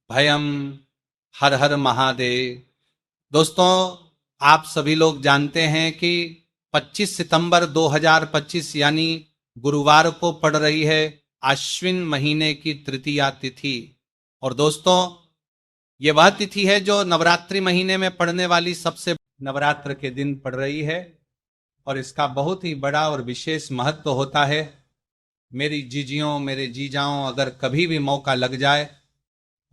भयम। हर हर महादेव। दोस्तों, आप सभी लोग जानते हैं कि 25 सितंबर 2025 यानी गुरुवार को पड़ रही है आश्विन महीने की तृतीया तिथि। और दोस्तों, ये वह तिथि है जो नवरात्रि महीने में पड़ने वाली सबसे नवरात्र के दिन पड़ रही है और इसका बहुत ही बड़ा और विशेष महत्व होता है। मेरी जीजियों, मेरे जीजाओं, अगर कभी भी मौका लग जाए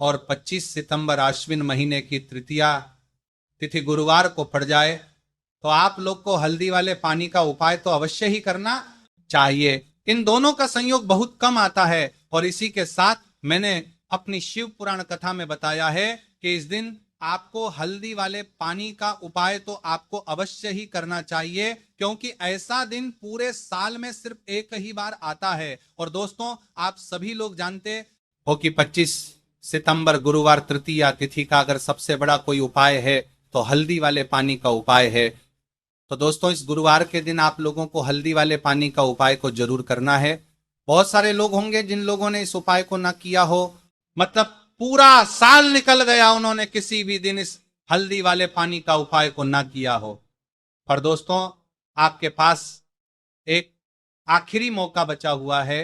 और 25 सितंबर आश्विन महीने की तृतीया तिथि गुरुवार को पड़ जाए तो आप लोग को हल्दी वाले पानी का उपाय तो अवश्य ही करना चाहिए। इन दोनों का संयोग बहुत कम आता है और इसी के साथ मैंने अपनी शिव पुराण कथा में बताया है कि इस दिन आपको हल्दी वाले पानी का उपाय तो आपको अवश्य ही करना चाहिए, क्योंकि ऐसा दिन पूरे साल में सिर्फ एक ही बार आता है। और दोस्तों, आप सभी लोग जानते हो कि 25 सितंबर गुरुवार तृतीया तिथि का अगर सबसे बड़ा कोई उपाय है तो हल्दी वाले पानी का उपाय है। तो दोस्तों, इस गुरुवार के दिन आप लोगों को हल्दी वाले पानी का उपाय को जरूर करना है। बहुत सारे लोग होंगे जिन लोगों ने इस उपाय को ना किया हो, मतलब पूरा साल निकल गया उन्होंने किसी भी दिन इस हल्दी वाले पानी का उपाय को ना किया हो। पर दोस्तों, आपके पास एक आखिरी मौका बचा हुआ है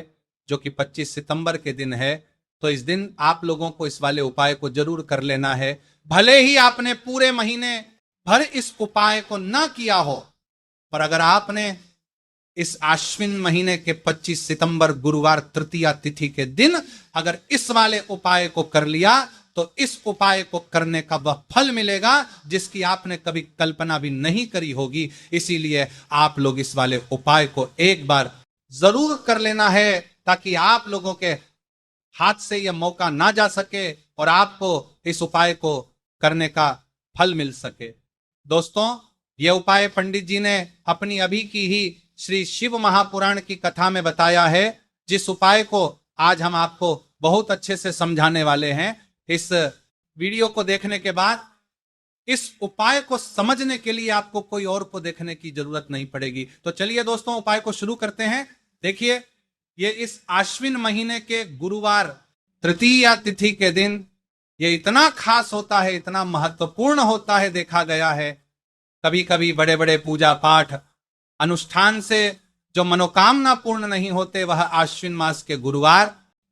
जो कि 25 सितंबर के दिन है। तो इस दिन आप लोगों को इस वाले उपाय को जरूर कर लेना है। भले ही आपने पूरे महीने भर इस उपाय को ना किया हो, पर अगर आपने इस आश्विन महीने के 25 सितंबर गुरुवार तृतीया तिथि के दिन अगर इस वाले उपाय को कर लिया तो इस उपाय को करने का वह फल मिलेगा जिसकी आपने कभी कल्पना भी नहीं करी होगी। इसीलिए आप लोग इस वाले उपाय को एक बार जरूर कर लेना है ताकि आप लोगों के हाथ से यह मौका ना जा सके और आपको इस उपाय को करने का फल मिल सके। दोस्तों, यह उपाय पंडित जी ने अपनी अभी की ही श्री शिव महापुराण की कथा में बताया है, जिस उपाय को आज हम आपको बहुत अच्छे से समझाने वाले हैं। इस वीडियो को देखने के बाद इस उपाय को समझने के लिए आपको कोई और को देखने की जरूरत नहीं पड़ेगी। तो चलिए दोस्तों, उपाय को शुरू करते हैं। देखिए, ये इस आश्विन महीने के गुरुवार तृतीया तिथि के दिन ये इतना खास होता है, इतना महत्वपूर्ण होता है, देखा गया है कभी कभी बड़े बड़े पूजा पाठ अनुष्ठान से जो मनोकामना पूर्ण नहीं होते, वह आश्विन मास के गुरुवार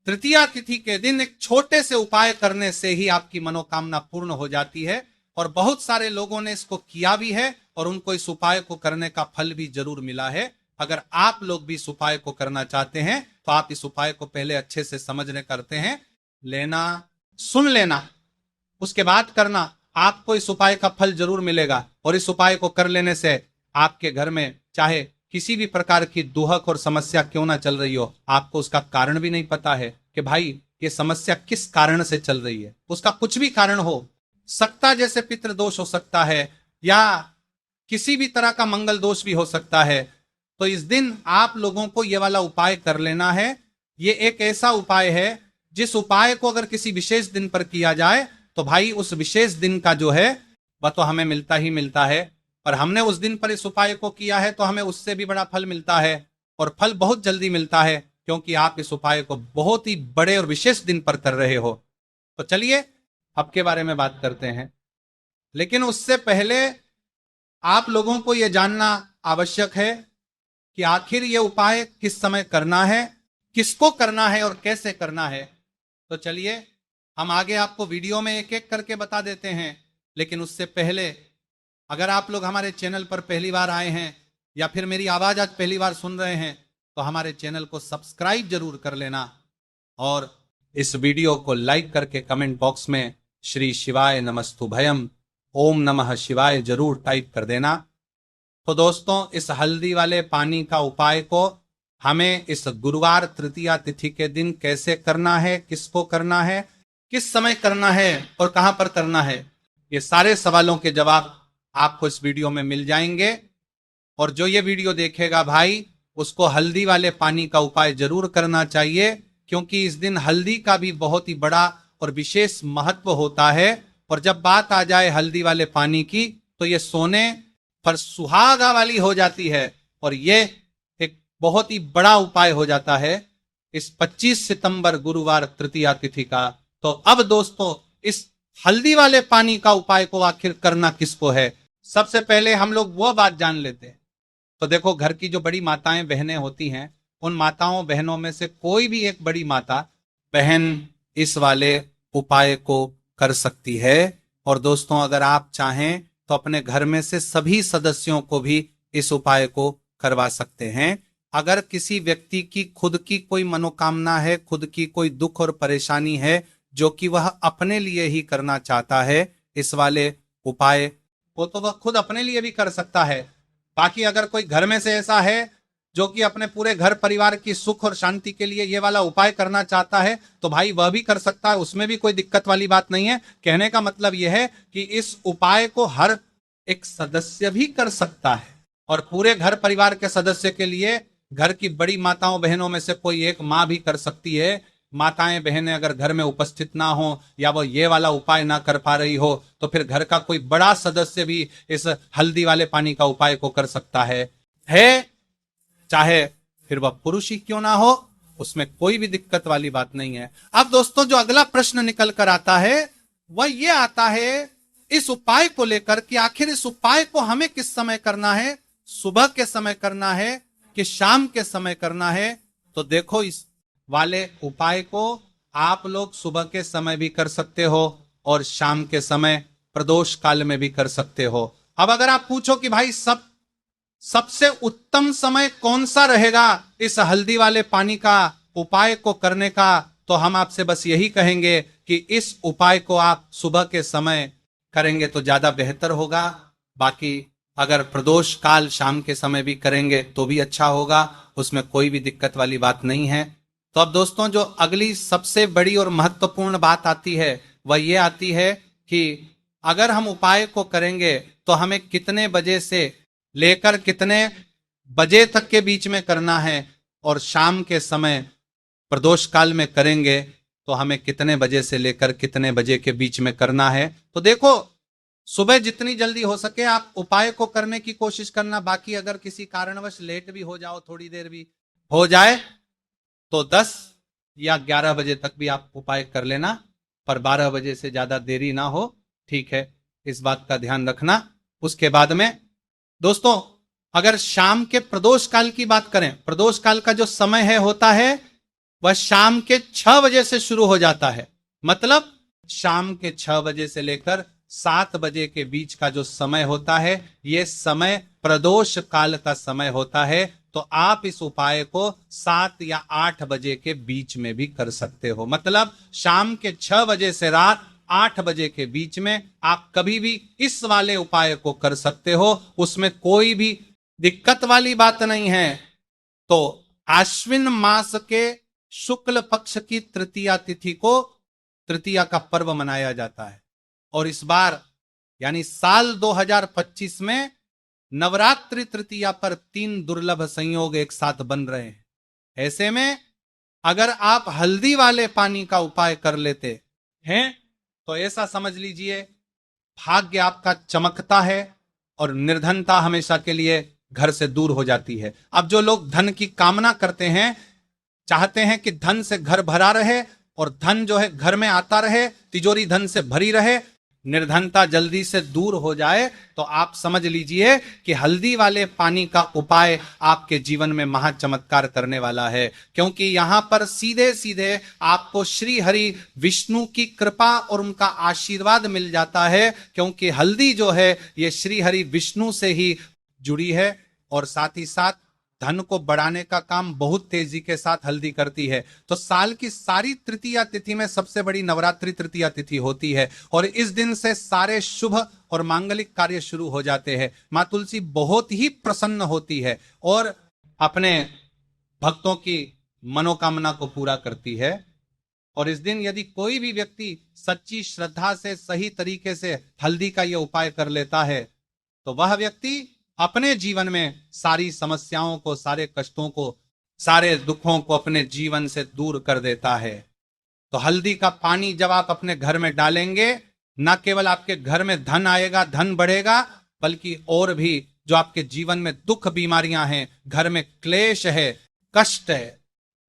तृतीया तिथि के दिन एक छोटे से उपाय करने से ही आपकी मनोकामना पूर्ण हो जाती है। और बहुत सारे लोगों ने इसको किया भी है और उनको इस उपाय को करने का फल भी जरूर मिला है। अगर आप लोग भी इस उपाय को करना चाहते हैं तो आप इस उपाय को पहले अच्छे से समझने करते हैं लेना, सुन लेना, उसके बाद करना। आपको इस उपाय का फल जरूर मिलेगा और इस उपाय को कर लेने से आपके घर में चाहे किसी भी प्रकार की दुहक और समस्या क्यों ना चल रही हो, आपको उसका कारण भी नहीं पता है कि भाई ये समस्या किस कारण से चल रही है, उसका कुछ भी कारण हो सकता, जैसे पितृ दोष हो सकता है या किसी भी तरह का मंगल दोष भी हो सकता है। तो इस दिन आप लोगों को यह वाला उपाय कर लेना है। ये एक ऐसा उपाय है जिस उपाय को अगर किसी विशेष दिन पर किया जाए तो भाई उस विशेष दिन का जो है वह तो हमें मिलता ही मिलता है। और हमने उस दिन पर इस उपाय को किया है तो हमें उससे भी बड़ा फल मिलता है और फल बहुत जल्दी मिलता है, क्योंकि आप इस उपाय को बहुत ही बड़े और विशेष दिन पर कर रहे हो। तो चलिए अब के बारे में बात करते हैं, लेकिन उससे पहले आप लोगों को यह जानना आवश्यक है कि आखिर यह उपाय किस समय करना है, किसको करना है और कैसे करना है। तो चलिए हम आगे आपको वीडियो में एक एक करके बता देते हैं, लेकिन उससे पहले अगर आप लोग हमारे चैनल पर पहली बार आए हैं या फिर मेरी आवाज आज पहली बार सुन रहे हैं तो हमारे चैनल को सब्सक्राइब जरूर कर लेना और इस वीडियो को लाइक करके कमेंट बॉक्स में श्री शिवाय नमस्तुभयम, ओम नमः शिवाय जरूर टाइप कर देना। तो दोस्तों, इस हल्दी वाले पानी का उपाय को हमें इस गुरुवार तृतीया तिथि के दिन कैसे करना है, किसको करना है, किस समय करना है और कहां पर करना है, ये सारे सवालों के जवाब आपको इस वीडियो में मिल जाएंगे। और जो ये वीडियो देखेगा भाई, उसको हल्दी वाले पानी का उपाय जरूर करना चाहिए, क्योंकि इस दिन हल्दी का भी बहुत ही बड़ा और विशेष महत्व होता है। और जब बात आ जाए हल्दी वाले पानी की तो ये सोने पर सुहागा वाली हो जाती है और ये एक बहुत ही बड़ा उपाय हो जाता है इस 25 सितंबर गुरुवार तृतीया तिथि का। तो अब दोस्तों, इस हल्दी वाले पानी का उपाय को आखिर करना किसको है? सबसे पहले हम लोग वो बात जान लेते हैं। तो देखो, घर की जो बड़ी माताएं बहनें होती हैं, उन माताओं बहनों में से कोई भी एक बड़ी माता बहन इस वाले उपाय को कर सकती है। और दोस्तों, अगर आप चाहें तो अपने घर में से सभी सदस्यों को भी इस उपाय को करवा सकते हैं। अगर किसी व्यक्ति की खुद की कोई मनोकामना है, खुद की कोई दुख और परेशानी है जो कि वह अपने लिए ही करना चाहता है, इस वाले उपाय को तो वह खुद अपने लिए भी कर सकता है। बाकी अगर कोई घर में से ऐसा है जो कि अपने पूरे घर परिवार की सुख और शांति के लिए ये वाला उपाय करना चाहता है, तो भाई वह भी कर सकता है, उसमें भी कोई दिक्कत वाली बात नहीं है। कहने का मतलब यह है कि इस उपाय को हर एक सदस्य भी कर सकता है, और पूरे घर परिवार के सदस्य के लिए घर की बड़ी माताओं बहनों में से कोई एक माँ भी कर सकती है। माताएं बहनें अगर घर में उपस्थित ना हो या वो ये वाला उपाय ना कर पा रही हो, तो फिर घर का कोई बड़ा सदस्य भी इस हल्दी वाले पानी का उपाय को कर सकता है। चाहे फिर वह पुरुष ही क्यों ना हो, उसमें कोई भी दिक्कत वाली बात नहीं है। अब दोस्तों, जो अगला प्रश्न निकल कर आता है वह यह आता है इस उपाय को लेकर कि आखिर इस उपाय को हमें किस समय करना है, सुबह के समय करना है कि शाम के समय करना है? तो देखो, इस वाले उपाय को आप लोग सुबह के समय भी कर सकते हो और शाम के समय प्रदोष काल में भी कर सकते हो। अब अगर आप पूछो कि भाई सबसे उत्तम समय कौन सा रहेगा इस हल्दी वाले पानी का उपाय को करने का, तो हम आपसे बस यही कहेंगे कि इस उपाय को आप सुबह के समय करेंगे तो ज्यादा बेहतर होगा। बाकी अगर प्रदोष काल शाम के समय भी करेंगे तो भी अच्छा होगा, उसमें कोई भी दिक्कत वाली बात नहीं है। तो अब दोस्तों, जो अगली सबसे बड़ी और महत्वपूर्ण बात आती है वह ये आती है कि अगर हम उपाय को करेंगे तो हमें कितने बजे से लेकर कितने बजे तक के बीच में करना है, और शाम के समय प्रदोष काल में करेंगे तो हमें कितने बजे से लेकर कितने बजे के बीच में करना है। तो देखो, सुबह जितनी जल्दी हो सके आप उपाय को करने की कोशिश करना। बाकी अगर किसी कारणवश लेट भी हो जाओ, थोड़ी देर भी हो जाए, तो 10 या 11 बजे तक भी आप उपाय कर लेना, पर 12 बजे से ज्यादा देरी ना हो, ठीक है? इस बात का ध्यान रखना। उसके बाद में दोस्तों, अगर शाम के प्रदोष काल की बात करें, प्रदोष काल का जो समय है होता है वह शाम के 6 बजे से शुरू हो जाता है। मतलब शाम के 6 बजे से लेकर 7 बजे के बीच का जो समय होता है, यह समय प्रदोष काल का समय होता है। तो आप इस उपाय को 7 या 8 बजे के बीच में भी कर सकते हो। मतलब शाम के 6 बजे से रात 8 बजे के बीच में आप कभी भी इस वाले उपाय को कर सकते हो, उसमें कोई भी दिक्कत वाली बात नहीं है। तो आश्विन मास के शुक्ल पक्ष की तृतीया तिथि को तृतीया का पर्व मनाया जाता है, और इस बार यानी साल 2025 में नवरात्रि तृतीया पर 3 दुर्लभ संयोग एक साथ बन रहे हैं। ऐसे में अगर आप हल्दी वाले पानी का उपाय कर लेते हैं तो ऐसा समझ लीजिए भाग्य आपका चमकता है और निर्धनता हमेशा के लिए घर से दूर हो जाती है। अब जो लोग धन की कामना करते हैं, चाहते हैं कि धन से घर भरा रहे और धन जो है घर में आता रहे, तिजोरी धन से भरी रहे, निर्धनता जल्दी से दूर हो जाए, तो आप समझ लीजिए कि हल्दी वाले पानी का उपाय आपके जीवन में महा चमत्कार करने वाला है। क्योंकि यहां पर सीधे सीधे आपको श्री हरि विष्णु की कृपा और उनका आशीर्वाद मिल जाता है, क्योंकि हल्दी जो है ये श्री हरि विष्णु से ही जुड़ी है, और साथ ही साथ धन को बढ़ाने का काम बहुत तेजी के साथ हल्दी करती है। तो साल की सारी तृतीया तिथि में सबसे बड़ी नवरात्रि तृतीया तिथि होती है, और इस दिन से सारे शुभ और मांगलिक कार्य शुरू हो जाते हैं। मां तुलसी बहुत ही प्रसन्न होती है और अपने भक्तों की मनोकामना को पूरा करती है। और इस दिन यदि कोई भी व्यक्ति सच्ची श्रद्धा से सही तरीके से हल्दी का यह उपाय कर लेता है, तो वह व्यक्ति अपने जीवन में सारी समस्याओं को, सारे कष्टों को, सारे दुखों को अपने जीवन से दूर कर देता है। तो हल्दी का पानी जब आप अपने घर में डालेंगे, न केवल आपके घर में धन आएगा, धन बढ़ेगा, बल्कि और भी जो आपके जीवन में दुख बीमारियां हैं, घर में क्लेश है, कष्ट है,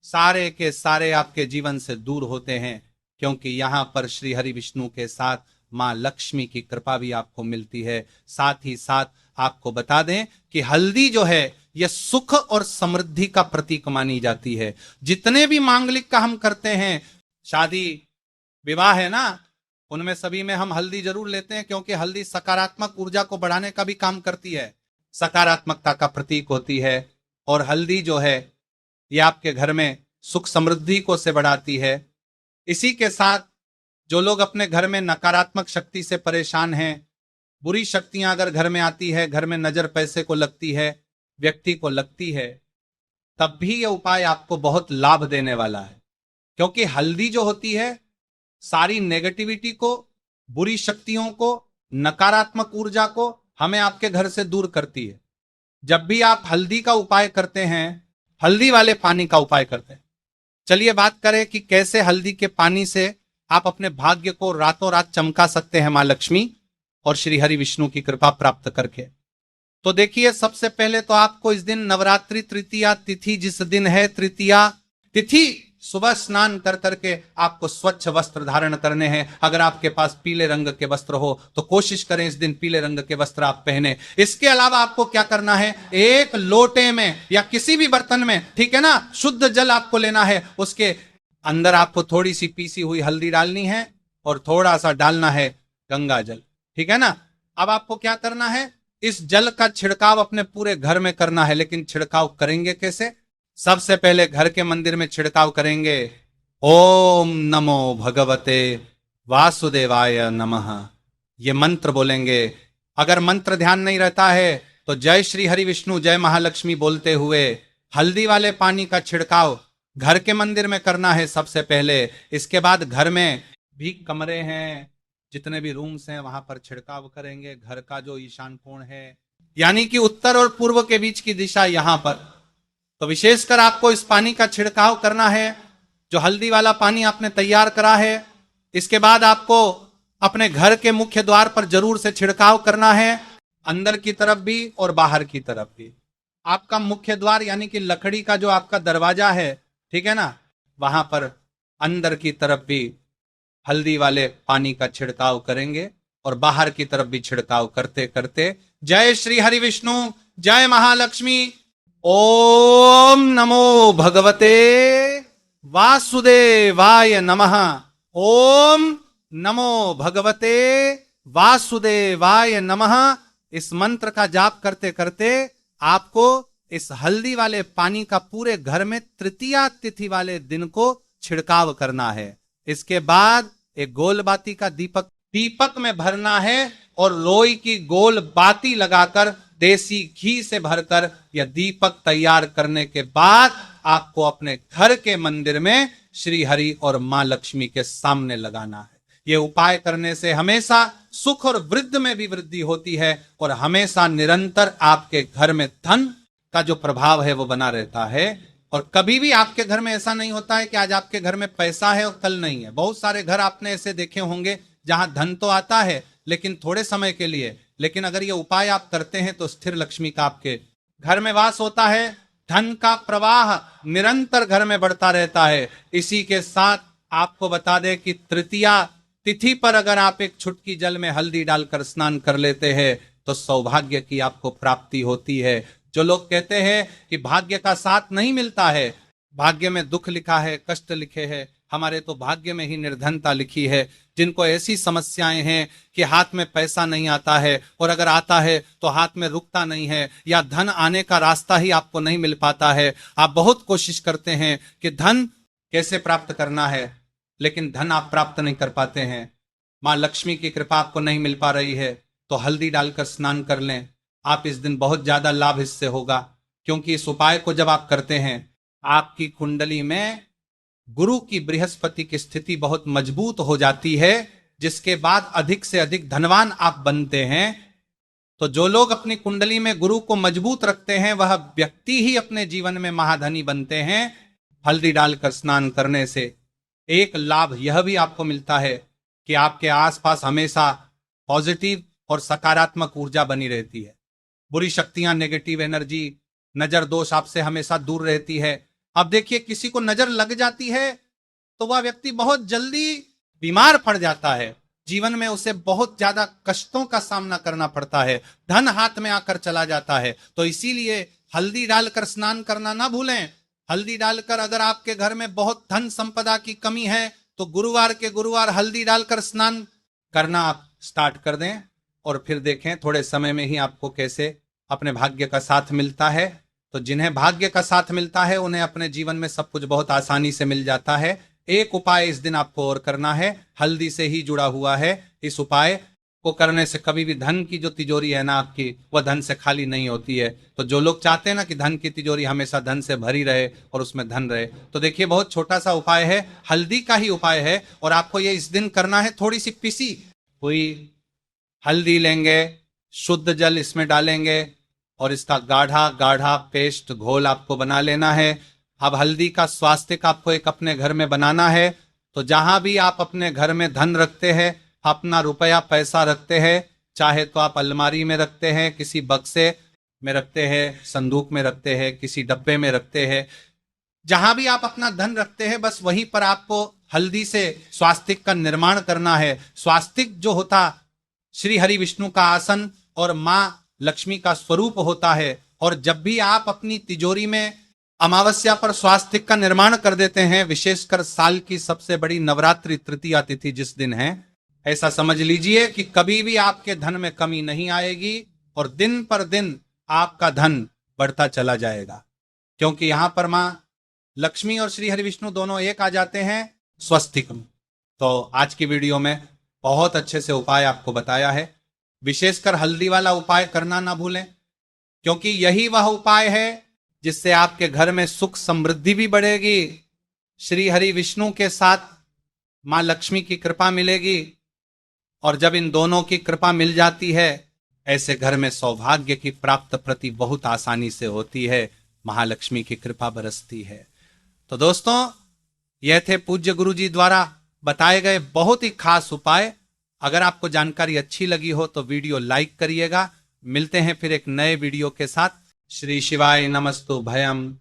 सारे के सारे आपके जीवन से दूर होते हैं। क्योंकि यहां पर श्री हरि विष्णु के साथ मां लक्ष्मी की कृपा भी आपको मिलती है। साथ ही साथ आपको बता दें कि हल्दी जो है यह सुख और समृद्धि का प्रतीक मानी जाती है। जितने भी मांगलिक का हम करते हैं, शादी विवाह है ना, उनमें सभी में हम हल्दी जरूर लेते हैं, क्योंकि हल्दी सकारात्मक ऊर्जा को बढ़ाने का भी काम करती है, सकारात्मकता का प्रतीक होती है। और हल्दी जो है ये आपके घर में सुख समृद्धि को से बढ़ाती है। इसी के साथ जो लोग अपने घर में नकारात्मक शक्ति से परेशान हैं, बुरी शक्तियां अगर घर में आती है, घर में नजर पैसे को लगती है, व्यक्ति को लगती है, तब भी यह उपाय आपको बहुत लाभ देने वाला है। क्योंकि हल्दी जो होती है सारी नेगेटिविटी को, बुरी शक्तियों को, नकारात्मक ऊर्जा को हमें आपके घर से दूर करती है। जब भी आप हल्दी का उपाय करते हैं, हल्दी वाले पानी का उपाय करते हैं, चलिए बात करें कि कैसे हल्दी के पानी से आप अपने भाग्य को रातों रात चमका सकते हैं मां लक्ष्मी और श्री हरि विष्णु की कृपा प्राप्त करके। तो देखिए, सबसे पहले तो आपको इस दिन नवरात्रि तृतीया तिथि, जिस दिन है तृतीया तिथि, सुबह स्नान कर करके आपको स्वच्छ वस्त्र धारण करने हैं। अगर आपके पास पीले रंग के वस्त्र हो तो कोशिश करें इस दिन पीले रंग के वस्त्र आप पहने। इसके अलावा आपको क्या करना है, एक लोटे में या किसी भी बर्तन में, ठीक है ना, शुद्ध जल आपको लेना है। उसके अंदर आपको थोड़ी सी पीसी हुई हल्दी डालनी है और थोड़ा सा डालना है गंगा जल, ठीक है ना। अब आपको क्या करना है, इस जल का छिड़काव अपने पूरे घर में करना है। लेकिन छिड़काव करेंगे कैसे? सबसे पहले घर के मंदिर में छिड़काव करेंगे, ओम नमो भगवते वासुदेवाय नमः, ये मंत्र बोलेंगे। अगर मंत्र ध्यान नहीं रहता है तो जय श्री हरि विष्णु जय महालक्ष्मी बोलते हुए हल्दी वाले पानी का छिड़काव घर के मंदिर में करना है सबसे पहले। इसके बाद घर में भी कमरे हैं, जितने भी रूम्स हैं, वहां पर छिड़काव करेंगे। घर का जो ईशान कोण है, यानी कि उत्तर और पूर्व के बीच की दिशा, यहां पर तो विशेषकर आपको इस पानी का छिड़काव करना है, जो हल्दी वाला पानी आपने तैयार करा है। इसके बाद आपको अपने घर के मुख्य द्वार पर जरूर से छिड़काव करना है, अंदर की तरफ भी और बाहर की तरफ भी। आपका मुख्य द्वार यानी कि लकड़ी का जो आपका दरवाजा है, ठीक है ना, वहां पर अंदर की तरफ भी हल्दी वाले पानी का छिड़काव करेंगे और बाहर की तरफ भी छिड़काव करते करते जय श्री हरि विष्णु जय महालक्ष्मी, ओम नमो भगवते वासुदेवाय नमः, ओम नमो भगवते वासुदेवाय नमः। इस मंत्र का जाप करते करते आपको इस हल्दी वाले पानी का पूरे घर में तृतीया तिथि वाले दिन को छिड़काव करना है। इसके बाद एक गोल बाती का दीपक में भरना है और लोई की गोल बाती लगाकर देसी घी से भरकर यह दीपक तैयार करने के बाद आपको अपने घर के मंदिर में श्री हरि और मां लक्ष्मी के सामने लगाना है। यह उपाय करने से हमेशा सुख और वृद्धि में भी वृद्धि होती है और हमेशा निरंतर आपके घर में धन का जो प्रभाव है वो बना रहता है। और कभी भी आपके घर में ऐसा नहीं होता है कि आज आपके घर में पैसा है और कल नहीं है। बहुत सारे घर आपने ऐसे देखे होंगे जहां धन तो आता है लेकिन थोड़े समय के लिए, लेकिन अगर ये उपाय आप करते हैं तो स्थिर लक्ष्मी का आपके घर में वास होता है, धन का प्रवाह निरंतर घर में बढ़ता रहता है। इसी के साथ आपको बता दें कि तृतीया तिथि पर अगर आप एक चुटकी जल में हल्दी डालकर स्नान कर लेते हैं तो सौभाग्य की आपको प्राप्ति होती है। जो लोग कहते हैं कि भाग्य का साथ नहीं मिलता है, भाग्य में दुख लिखा है, कष्ट लिखे हैं, हमारे तो भाग्य में ही निर्धनता लिखी है। जिनको ऐसी समस्याएं हैं कि हाथ में पैसा नहीं आता है और अगर आता है तो हाथ में रुकता नहीं है, या धन आने का रास्ता ही आपको नहीं मिल पाता है। आप बहुत कोशिश करते हैं कि धन कैसे प्राप्त करना है, लेकिन धन आप प्राप्त नहीं कर पाते हैं, मां लक्ष्मी की कृपा आपको नहीं मिल पा रही है, तो हल्दी डालकर स्नान कर लें। आप इस दिन बहुत ज्यादा लाभ इससे होगा, क्योंकि इस उपाय को जब आप करते हैं आपकी कुंडली में गुरु की बृहस्पति की स्थिति बहुत मजबूत हो जाती है, जिसके बाद अधिक से अधिक धनवान आप बनते हैं। तो जो लोग अपनी कुंडली में गुरु को मजबूत रखते हैं वह व्यक्ति ही अपने जीवन में महाधनी बनते हैं। हल्दी डालकर स्नान करने से एक लाभ यह भी आपको मिलता है कि आपके आसपास हमेशा पॉजिटिव और सकारात्मक ऊर्जा बनी रहती है। बुरी शक्तियां, नेगेटिव एनर्जी, नजर दोष आपसे हमेशा दूर रहती है। अब देखिए, किसी को नजर लग जाती है तो वह व्यक्ति बहुत जल्दी बीमार पड़ जाता है, जीवन में उसे बहुत ज्यादा कष्टों का सामना करना पड़ता है, धन हाथ में आकर चला जाता है। तो इसीलिए हल्दी डालकर स्नान करना ना भूलें। हल्दी डालकर अगर आपके घर में बहुत धन संपदा की कमी है तो गुरुवार के गुरुवार हल्दी डालकर स्नान करना आप स्टार्ट कर दें और फिर देखें थोड़े समय में ही आपको कैसे अपने भाग्य का साथ मिलता है। तो जिन्हें भाग्य का साथ मिलता है उन्हें अपने जीवन में सब कुछ बहुत आसानी से मिल जाता है। एक उपाय इस दिन आपको और करना है, हल्दी से ही जुड़ा हुआ है। इस उपाय को करने से कभी भी धन की जो तिजोरी है ना आपकी, वह धन से खाली नहीं होती है। तो जो लोग चाहते हैं ना कि धन की तिजोरी हमेशा धन से भरी रहे और उसमें धन रहे, तो देखिए बहुत छोटा सा उपाय है, हल्दी का ही उपाय है। और आपको ये इस दिन करना है, थोड़ी सी पिसी हुई हल्दी लेंगे, शुद्ध जल इसमें डालेंगे और इसका गाढ़ा गाढ़ा पेस्ट घोल आपको बना लेना है। अब हल्दी का स्वास्तिक आपको एक अपने घर में बनाना है। तो जहां भी आप अपने घर में धन रखते हैं, अपना रुपया पैसा रखते हैं, चाहे तो आप अलमारी में रखते हैं, किसी बक्से में रखते हैं, संदूक में रखते हैं, किसी डब्बे में रखते हैं, जहां भी आप अपना धन रखते हैं बस वहीं पर आपको हल्दी से स्वास्तिक का निर्माण करना है। स्वास्तिक जो होता श्री हरि विष्णु का आसन और मां लक्ष्मी का स्वरूप होता है। और जब भी आप अपनी तिजोरी में अमावस्या पर स्वास्तिक का निर्माण कर देते हैं, विशेषकर साल की सबसे बड़ी नवरात्रि तृतीया तिथि जिस दिन है, ऐसा समझ लीजिए कि कभी भी आपके धन में कमी नहीं आएगी और दिन पर दिन आपका धन बढ़ता चला जाएगा। क्योंकि यहां पर मां लक्ष्मी और श्री हरि विष्णु दोनों एक आ जाते हैं स्वस्तिक में। तो आज की वीडियो में बहुत अच्छे से उपाय आपको बताया है। विशेषकर हल्दी वाला उपाय करना ना भूलें, क्योंकि यही वह उपाय है जिससे आपके घर में सुख समृद्धि भी बढ़ेगी, श्री हरि विष्णु के साथ मां लक्ष्मी की कृपा मिलेगी। और जब इन दोनों की कृपा मिल जाती है, ऐसे घर में सौभाग्य की प्राप्त प्रति बहुत आसानी से होती है, महालक्ष्मी की कृपा बरसती है। तो दोस्तों, यह थे पूज्य गुरु जी द्वारा बताए गए बहुत ही खास उपाय। अगर आपको जानकारी अच्छी लगी हो तो वीडियो लाइक करिएगा। मिलते हैं फिर एक नए वीडियो के साथ। श्री शिवाय नमस्तु भयम।